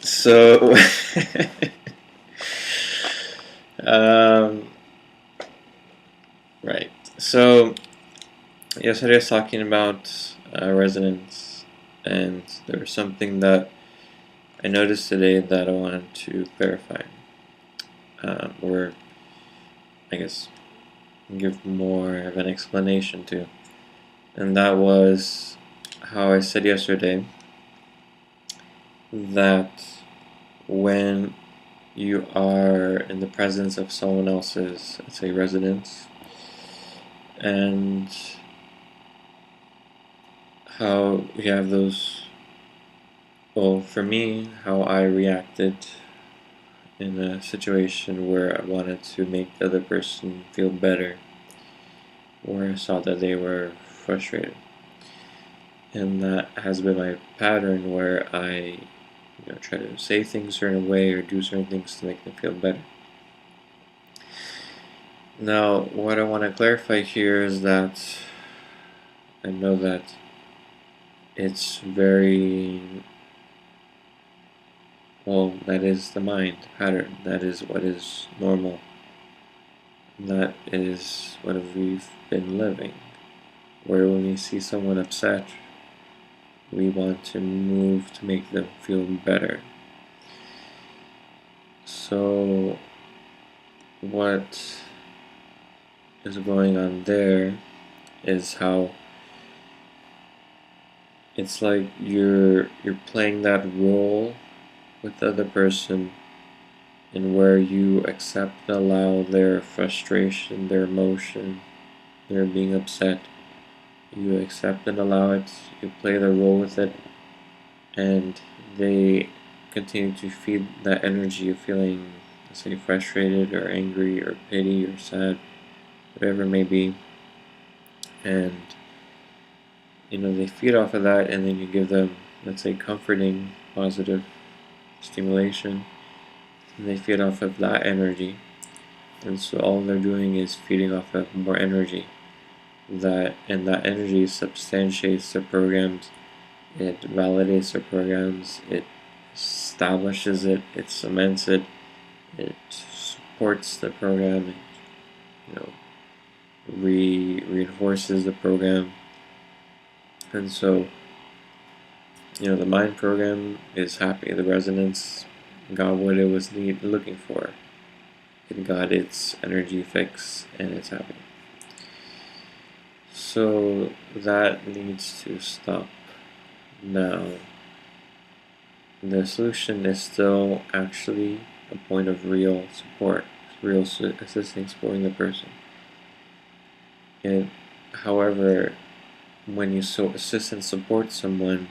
So, um, right. So, yesterday I was talking about resonance, and there was something that I noticed today that I wanted to clarify, or I guess give more of an explanation to. And that was how I said yesterday that when you are in the presence of someone else's, let's say, residence, and how you have those, well, for me, how I reacted in a situation where I wanted to make the other person feel better, where I saw that they were frustrated. And that has been my pattern, where I try to say things a certain way or do certain things to make them feel better. Now, what I want to clarify here is that I know that it's very, well, that is the mind pattern. That is what is normal. That is what we've been living. Where when we see someone upset, we want to move to make them feel better. So, what is going on there is how it's like you're playing that role with the other person, and where you accept and allow their frustration, their emotion, their being upset. You accept and allow it, you play the role with it, and they continue to feed that energy of feeling, let's say, frustrated or angry or pity or sad, whatever it may be. And they feed off of that, and then you give them, let's say, comforting, positive stimulation, and they feed off of that energy. And so all they're doing is feeding off of more energy. And that energy substantiates their programs, it validates their programs, it establishes it, it cements it, it supports the program, it reinforces the program. And so the mind program is happy. The resonance got what it was looking for. It got its energy fix, and it's happy. So that needs to stop. Now, the solution is still actually a point of real support, real assisting, supporting the person. However, when you assist and support someone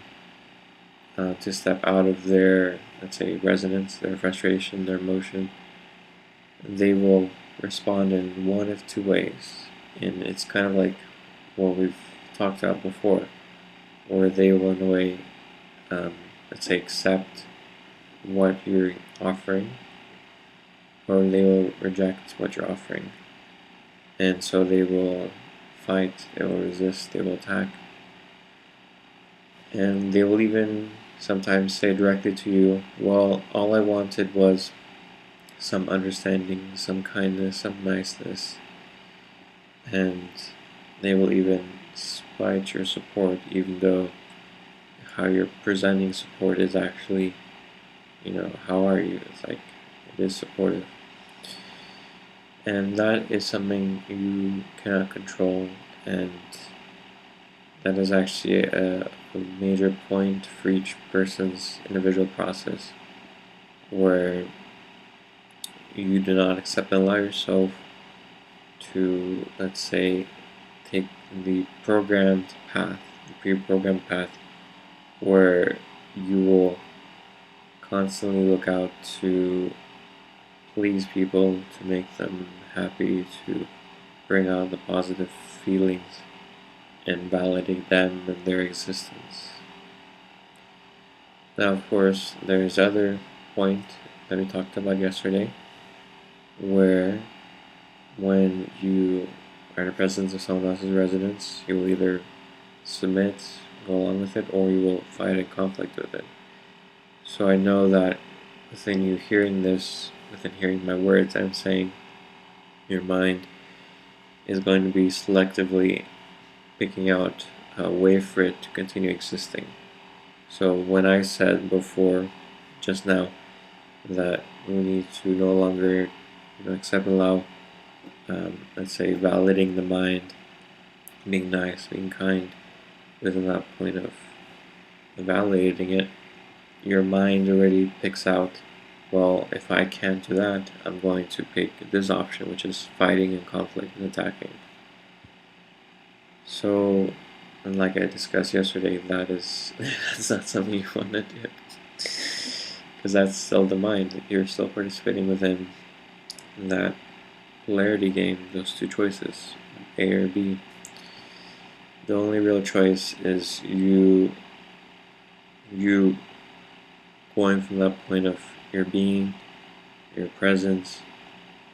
to step out of their, let's say, resonance, their frustration, their emotion, they will respond in one of two ways. And it's kind of like what we've talked about before, where they will, in a way, let's say, accept what you're offering, or they will reject what you're offering. And so they will fight, they will resist, they will attack. And they will even sometimes say directly to you, well, all I wanted was some understanding, some kindness, some niceness. And they will even spite your support, even though how you're presenting support is actually, how are you? It's like, it is supportive. And that is something you cannot control, and that is actually a major point for each person's individual process, where you do not accept and allow yourself to, let's say, take the programmed path, the pre-programmed path, where you will constantly look out to please people, to make them happy, to bring out the positive feelings and validate them and their existence. Now, of course, there's other point that we talked about yesterday, where when you are in the presence of someone else's residence, you will either submit, go along with it, or you will fight and conflict with it. So I know that within you hearing this, within hearing my words, I'm saying your mind is going to be selectively picking out a way for it to continue existing. So when I said before, just now, that we need to no longer accept and allow, let's say, validating the mind, being nice, being kind, within that point of validating it, your mind already picks out, well, if I can't do that, I'm going to pick this option, which is fighting and conflict and attacking. So, and like I discussed yesterday, that's not something you want to do, because that's still the mind. You're still participating within that polarity game, those two choices, A or B. The only real choice is you going from that point of your being, your presence,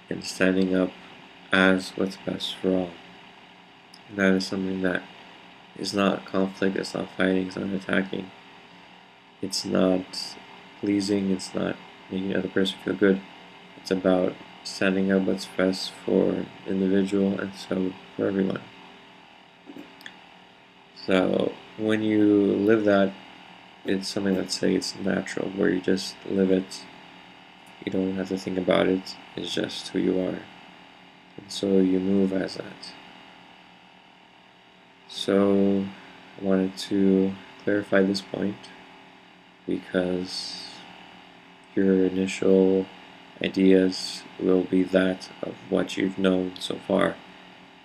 and standing up as what's best for all. And that is something that is not conflict, it's not fighting, it's not attacking, it's not pleasing, it's not making the other person feel good. It's about standing up what's best for the individual and so for everyone. So when you live that, it's something that say it's natural, where you just live it. You don't have to think about it. It's just who you are. And so you move as that. So I wanted to clarify this point because your initial ideas will be that of what you've known so far,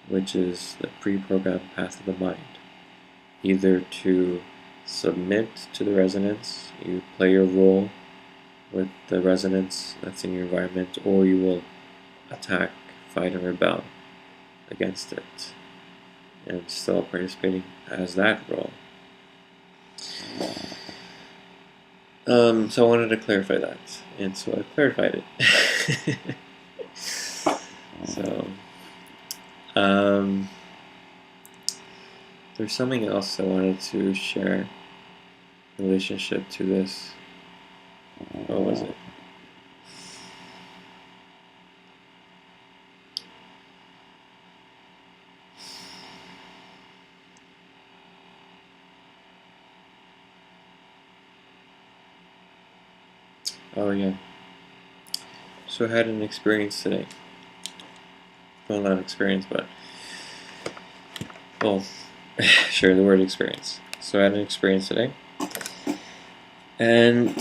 which is the pre-programmed path of the mind. Either to submit to the resonance, you play your role with the resonance that's in your environment, or you will attack, fight, and rebel against it, and still participating as that role. So I wanted to clarify that, and so I clarified it. So, there's something else I wanted to share in relationship to this. What was it? Oh yeah. So I had an experience today. Well, not experience, but share the word experience. So I had an experience today, and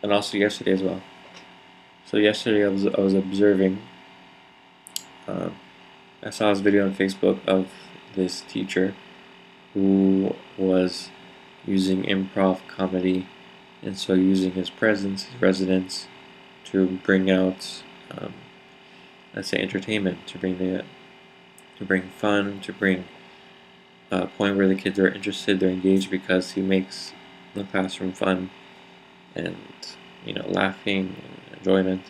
also yesterday as well. So yesterday I was observing. I saw this video on Facebook of this teacher who was using improv comedy, and so using his presence, his residence, to bring out, let's say, entertainment, to bring fun, to bring a point where the kids are interested, they're engaged, because he makes the classroom fun and laughing and enjoyment,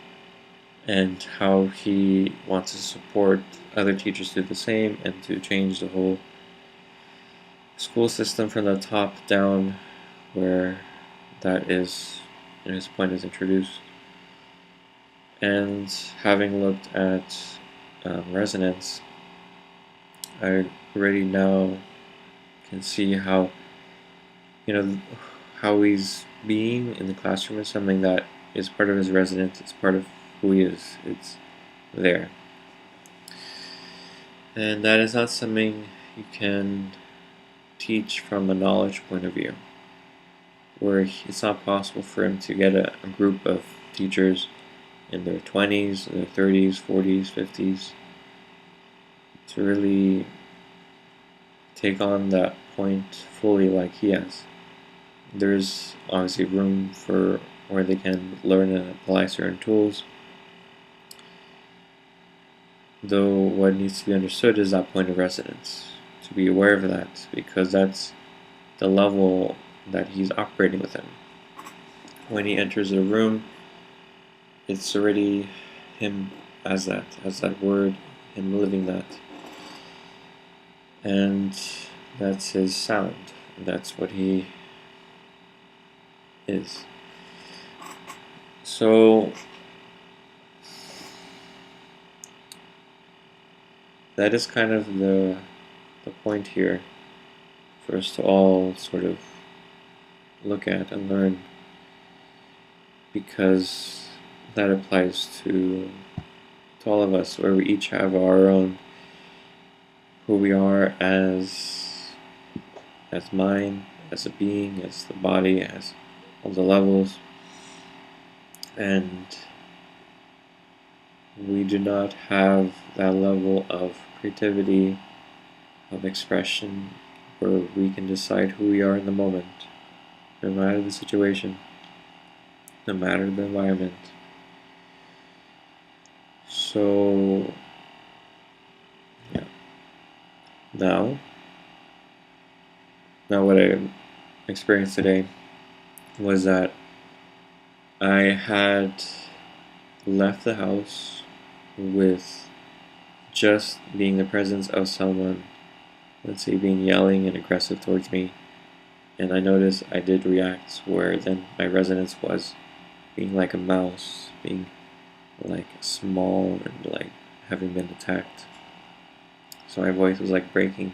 and how he wants to support other teachers to do the same and to change the whole school system from the top down, where that is, his point is introduced. And having looked at resonance, I already now can see how he's being in the classroom is something that is part of his resonance. It's part of who he is. It's there, and that is not something you can teach from a knowledge point of view, where it's not possible for him to get a group of teachers in their 20s, their 30s, 40s, 50s to really take on that point fully like he has. There's obviously room for where they can learn and apply certain tools, though what needs to be understood is that point of resonance, to be aware of that, because that's the level that he's operating within. When he enters a room, it's already him as that word, him living that. And that's his sound. That's what he is. So that is kind of the point here for us to all sort of look at and learn, because that applies to all of us, where we each have our own, who we are as mind, as a being, as the body, as all the levels, and we do not have that level of creativity, of expression, where we can decide who we are in the moment, no matter the situation, no matter the environment. So, yeah. Now what I experienced today was that I had left the house with just being the presence of someone, let's say being yelling and aggressive towards me, and I noticed I did react, where then my resonance was being like a mouse, being like small and like having been attacked. So my voice was like breaking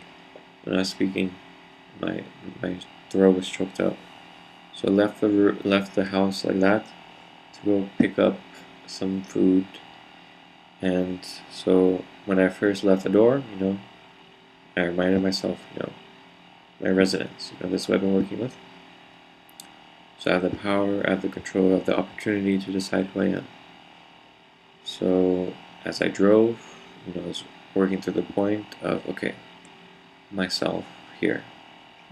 when I was speaking. My throat was choked up. So I left the house like that to go pick up some food. And so when I first left the door, I reminded myself, my resonance, this is what I've been working with. So I have the power, I have the control, I have the opportunity to decide who I am. So as I drove, I was working to the point of, okay, myself here,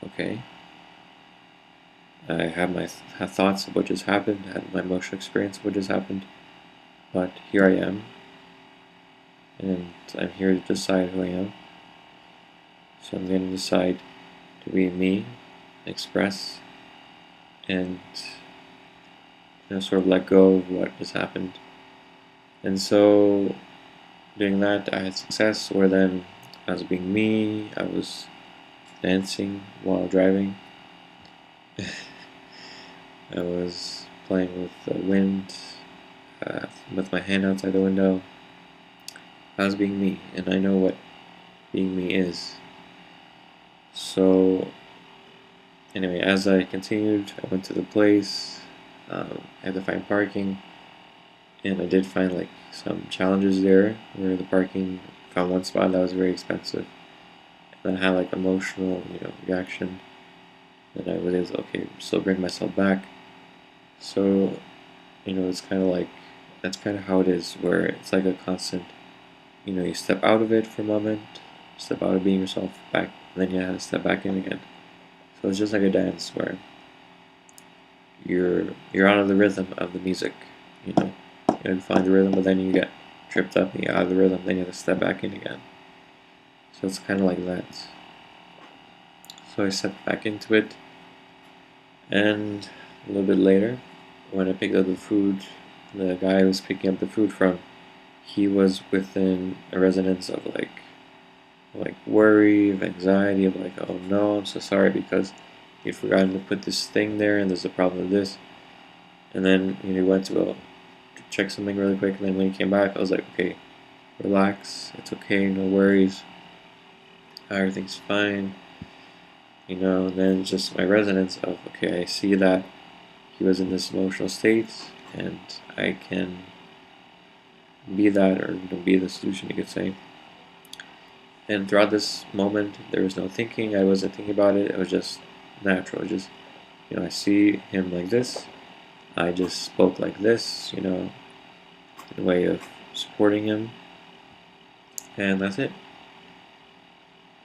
okay. I have my thoughts of what just happened, I had my emotional experience of what just happened, but here I am, and I'm here to decide who I am. So I'm going to decide to be me, express, and sort of let go of what has happened. And so doing that, I had success, where then I was being me, I was dancing while driving. I was playing with the wind, with my hand outside the window. I was being me, and I know what being me is. So anyway, as I continued, I went to the place. I had to find parking, and I did find like some challenges there, where the parking, found one spot that was very expensive, and I had like emotional reaction, and I was able to, okay, still bring myself back. So it's kind of like, that's kind of how it is, where it's like a constant, you step out of it for a moment, step out of being yourself back, and then you have to step back in again. So it's just like a dance, where you're out of the rhythm of the music. You find the rhythm, but then you get tripped up and you get out of the rhythm, then you have to step back in again. So it's kind of like that. So I stepped back into it, and a little bit later, when I picked up the food, the guy I was picking up the food from, he was within a resonance of like worry, of anxiety, of like, oh no, I'm so sorry because you'd forgotten to put this thing there, and there's a problem with this. And then he went to go check something really quick, and then when he came back, I was like, okay, relax, it's okay, no worries, everything's fine. And then just my resonance of, okay, I see that he was in this emotional state, and I can be that, or be the solution, you could say. And throughout this moment, there was no thinking. I wasn't thinking about it. It was just natural. Just, I see him like this. I just spoke like this, in a way of supporting him. And that's it.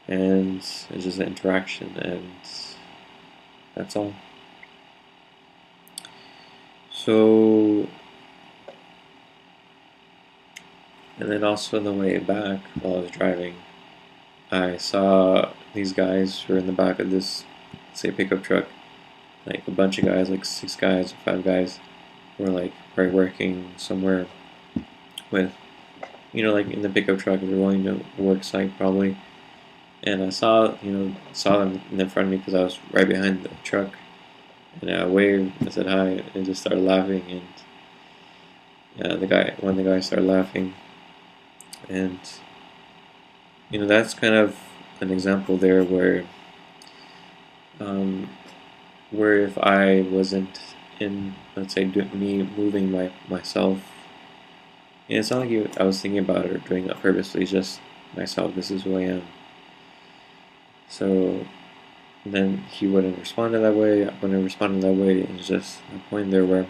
And it's just an interaction, and that's all. So, and then also on the way back, while I was driving, I saw these guys who were in the back of this, say, pickup truck. Like a bunch of guys, like 6 guys or 5 guys, who were like probably working somewhere with like in the pickup truck, they're going to work site probably, and I saw them in front of me because I was right behind the truck, and I waved, I said hi, and just started laughing, and one of the guys started laughing, and that's kind of an example there where if I wasn't in, let's say, me moving myself, and it's not like I was thinking about it or doing it purposely, it's just myself, this is who I am. So then he wouldn't respond in that way, I wouldn't respond in that way. It's just a point there where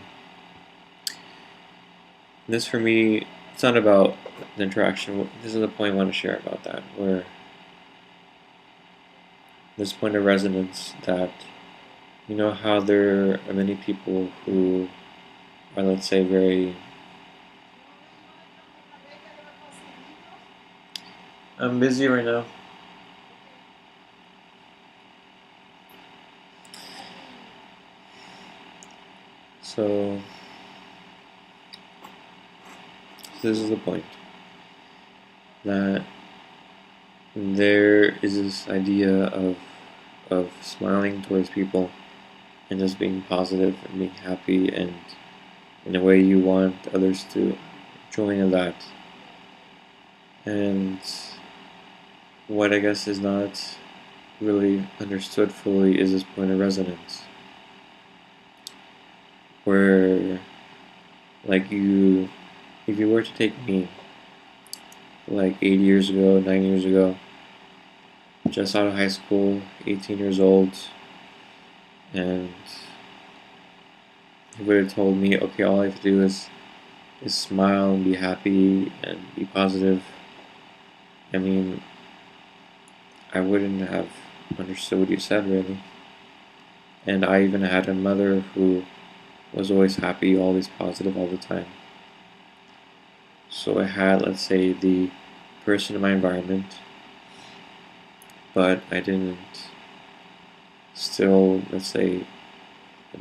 this, for me, it's not about the interaction. This is the point I want to share about that, where this point of resonance, that how there are many people who are, let's say, very I'm busy right now. So this is the point, that there is this idea of smiling towards people and just being positive and being happy, and in a way you want others to join in that. And what I guess is not really understood fully is this point of resonance, where, like, if you were to take me like 8 years ago, 9 years ago, just out of high school, 18 years old, and he would have told me, okay, all I have to do is smile and be happy and be positive, I mean, I wouldn't have understood what you said, really. And I even had a mother who was always happy, always positive all the time. So I had, let's say, the person in my environment, but I didn't still, let's say,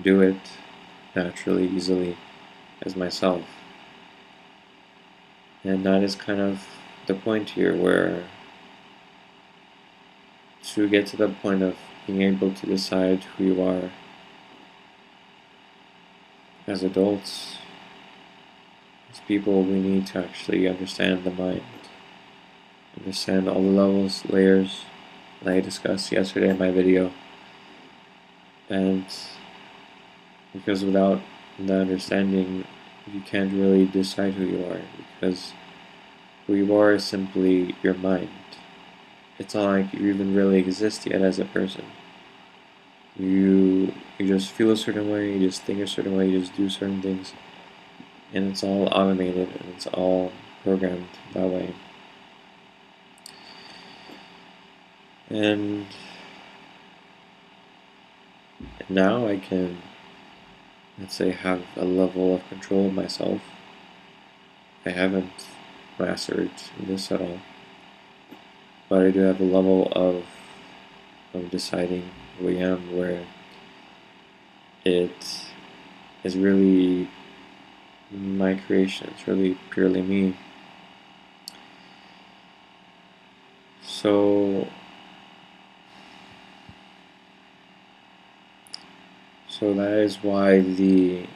do it naturally, easily as myself. And that is kind of the point here, where to get to the point of being able to decide who you are as adults, as people, we need to actually understand the mind, understand all the levels, layers that I discussed yesterday in my video. And because without the understanding, you can't really decide who you are, because who you are is simply your mind. It's not like you even really exist yet as a person. You just feel a certain way, you just think a certain way, you just do certain things, and it's all automated and it's all programmed that way. And now I can, let's say, have a level of control of myself. I haven't mastered this at all, but I do have a level of deciding who I am, where it is really my creation, it's really purely me. So that is why the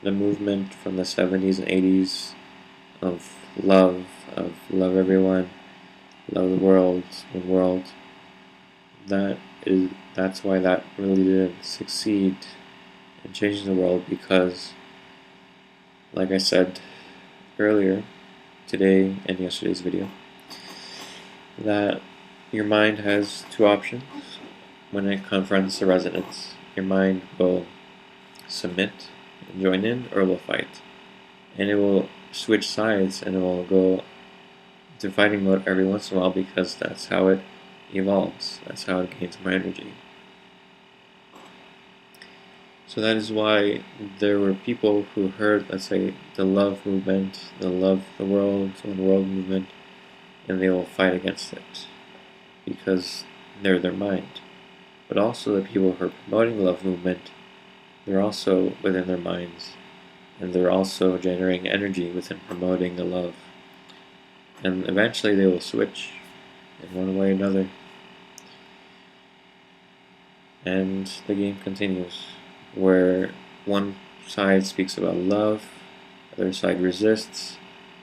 movement from the 70s and 80s of love everyone, love the world, that's why that really didn't succeed in changing the world, because, like I said earlier, today and yesterday's video, that your mind has two options when it confronts the resonance. Your mind will submit and join in, or it will fight. And it will switch sides, and it will go to fighting mode every once in a while, because that's how it evolves, that's how it gains more energy. So that is why there were people who heard, let's say, the love movement, the love the world, and the world movement, and they will fight against it, because they're their mind. But also the people who are promoting the love movement, they're also within their minds, and they're also generating energy within promoting the love. and eventually they will switch in one way or another. And the game continues, where one side speaks about love, the other side resists,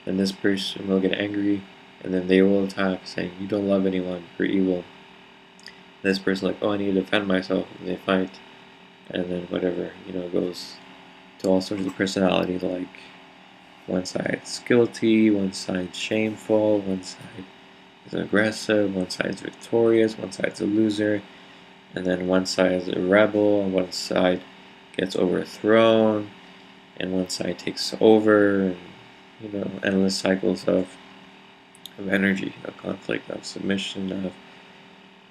and this person will get angry, and then they will attack, saying, "You don't love anyone, you're evil." This person like, "Oh, I need to defend myself," and they fight, and then whatever, goes to all sorts of personalities, like one side's guilty, one side's shameful, one side is aggressive, one side's victorious, one side's a loser, and then one side is a rebel, and one side gets overthrown, and one side takes over, and endless cycles of energy, of conflict, of submission, of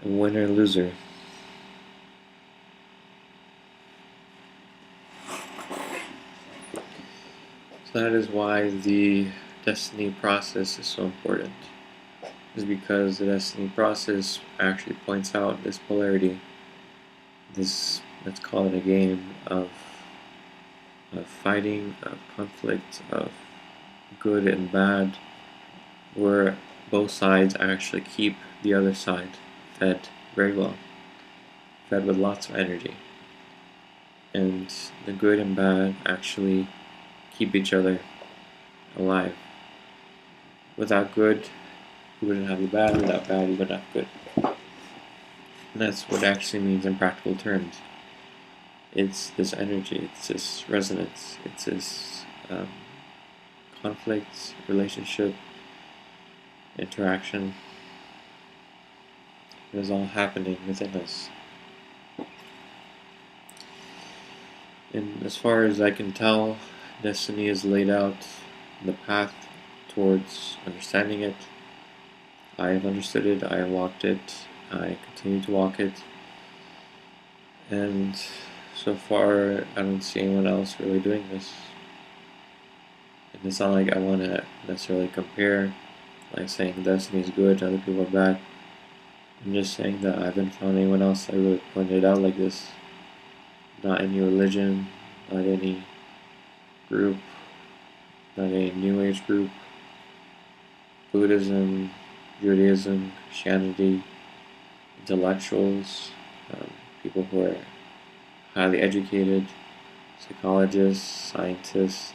a winner loser. So that is why the destiny process is so important. Is because the destiny process actually points out this polarity, this, let's call it a game of fighting, of conflict, of good and bad, where both sides actually keep the other side fed very well, fed with lots of energy. And the good and bad actually keep each other alive. Without good, you wouldn't have the bad. Without bad, you wouldn't have good. And that's what it actually means in practical terms. It's this energy, it's this resonance, it's this conflict, relationship, interaction. It is all happening within us. And as far as I can tell, destiny is laid out in the path towards understanding it. I have understood it, I have walked it, I continue to walk it, and so far I don't see anyone else really doing this. And it's not like I want to necessarily compare, like saying destiny is good and other people are bad. I'm just saying that I haven't found anyone else that really pointed it out like this. Not any religion, not any group, not any New Age group, Buddhism, Judaism, Christianity, intellectuals, people who are highly educated, psychologists, scientists,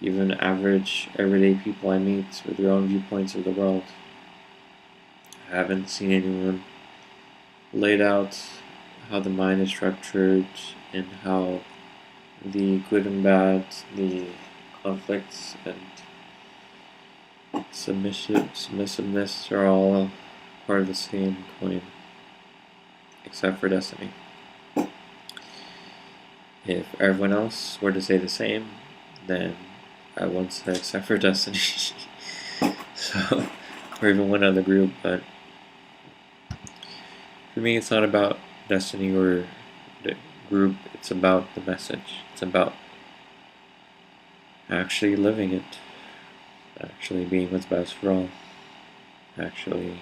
even average, everyday people I meet with their own viewpoints of the world. I haven't seen anyone laid out how the mind is structured and how the good and bad, the conflicts and submissiveness are all part of the same coin, except for destiny. If everyone else were to say the same, then I won't say except for destiny. So, or even one other group, but for me it's not about destiny or the group, it's about the message. It's about actually living it, actually being what's best for all, actually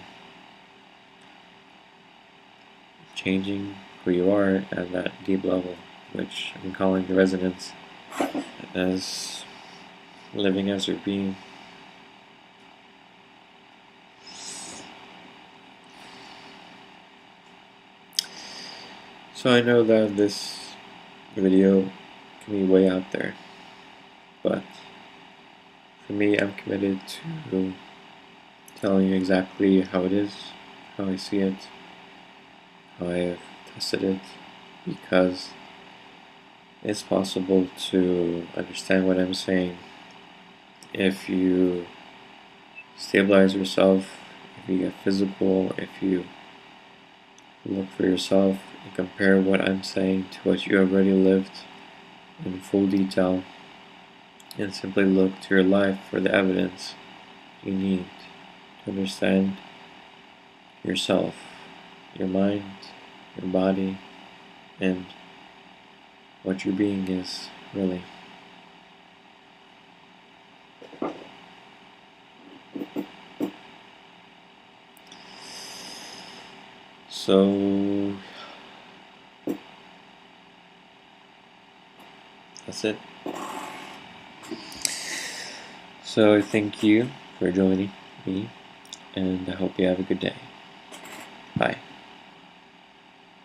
changing who you are at that deep level, which I'm calling the resonance, as living as your being. So I know that this video can be way out there, but for me, I'm committed to telling you exactly how it is, how I see it, how I have tested it, because it's possible to understand what I'm saying if you stabilize yourself, if you get physical, if you look for yourself and compare what I'm saying to what you already lived in full detail, and simply look to your life for the evidence you need to understand yourself, your mind, your body, and what your being is really. So that's it. So thank you for joining me, and I hope you have a good day. Bye.